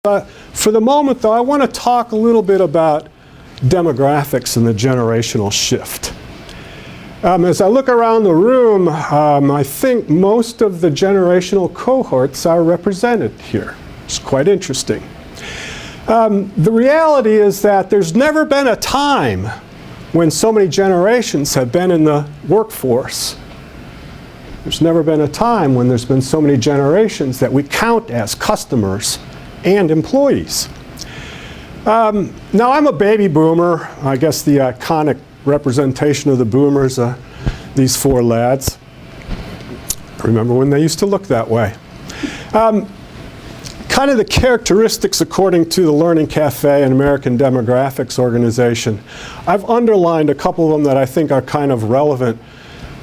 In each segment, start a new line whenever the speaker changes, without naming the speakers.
For the moment, though, I want to talk a little bit about demographics and the generational shift. As I look around the room, I think most of the generational cohorts are represented here. It's quite interesting. The reality is that there's never been a time when so many generations have been in the workforce. There's never been a time when there's been so many generations that we count as customers and employees. Now, I'm a baby boomer. I guess the iconic representation of the boomers, these four lads. I remember when they used to look that way. Kind of the characteristics according to the Learning Cafe and American Demographics Organization. I've underlined a couple of them that I think are kind of relevant.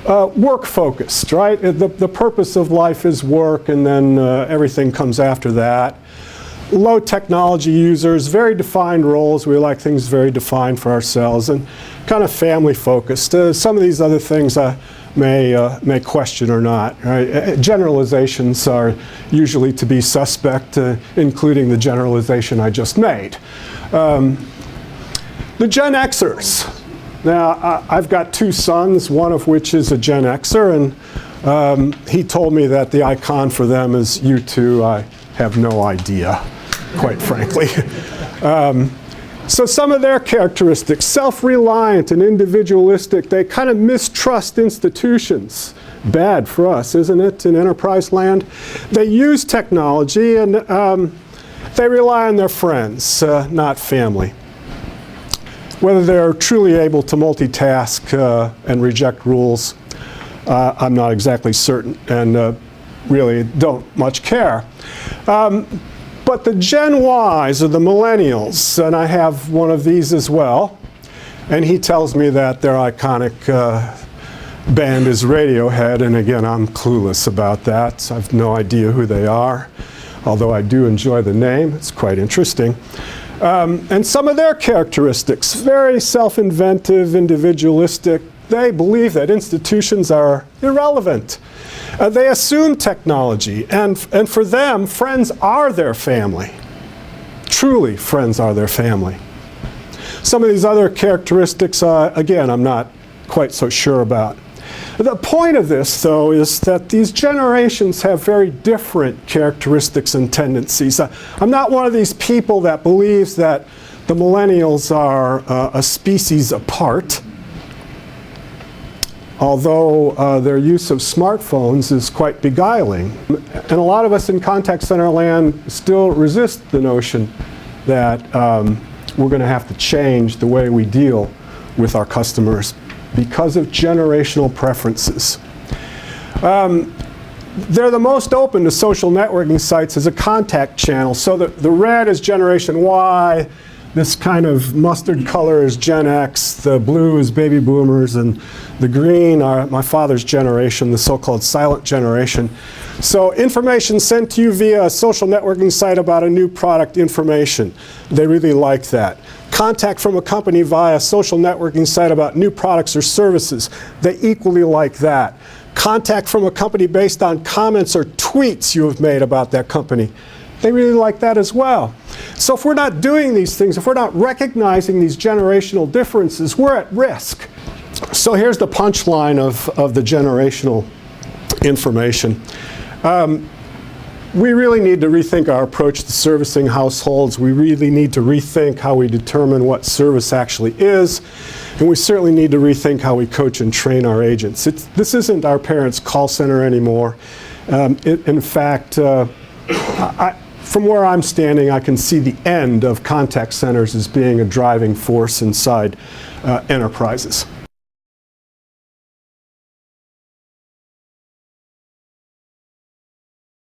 Work focused, right? The purpose of life is work, and then everything comes after that. Low technology users, very defined roles. We like things very defined for ourselves, and kind of family focused. Some of these other things I may question or not. Right? Generalizations are usually to be suspect, including the generalization I just made. The Gen Xers. Now, I've got two sons, one of which is a Gen Xer, and he told me that the icon for them is U2. I have no idea, quite frankly. So some of their characteristics: self-reliant and individualistic. They kind of mistrust institutions. Bad for us, isn't it, in enterprise land? They use technology, and they rely on their friends, not family. Whether they're truly able to multitask and reject rules, I'm not exactly certain, and really don't much care. But the Gen Ys, or the Millennials, and I have one of these as well, and he tells me that their iconic band is Radiohead, and again, I'm clueless about that, so I have no idea who they are, although I do enjoy the name. It's quite interesting. And some of their characteristics: very self-inventive, individualistic. They believe that institutions are irrelevant. They assume technology, and for them, friends are their family. Truly, friends are their family. Some of these other characteristics, again, I'm not quite so sure about. The point of this, though, is that these generations have very different characteristics and tendencies. I'm not one of these people that believes that the millennials are a species apart, although their use of smartphones is quite beguiling. And a lot of us in contact center land still resist the notion that we're going to have to change the way we deal with our customers because of generational preferences. They're the most open to social networking sites as a contact channel. So the red is Generation Y, this kind of mustard color is Gen X, the blue is baby boomers, and the green are my father's generation, the so-called silent generation. So information sent to you via a social networking site about a new product information. They really like that. Contact from a company via a social networking site about new products or services. They equally like that. Contact from a company based on comments or tweets you have made about that company. They really like that as well. So if we're not doing these things, if we're not recognizing these generational differences, we're at risk. So here's the punchline of the generational information. We really need to rethink our approach to servicing households. We really need to rethink how we determine what service actually is. And we certainly need to rethink how we coach and train our agents. This isn't our parents' call center anymore. In fact, from where I'm standing, I can see the end of contact centers as being a driving force inside enterprises.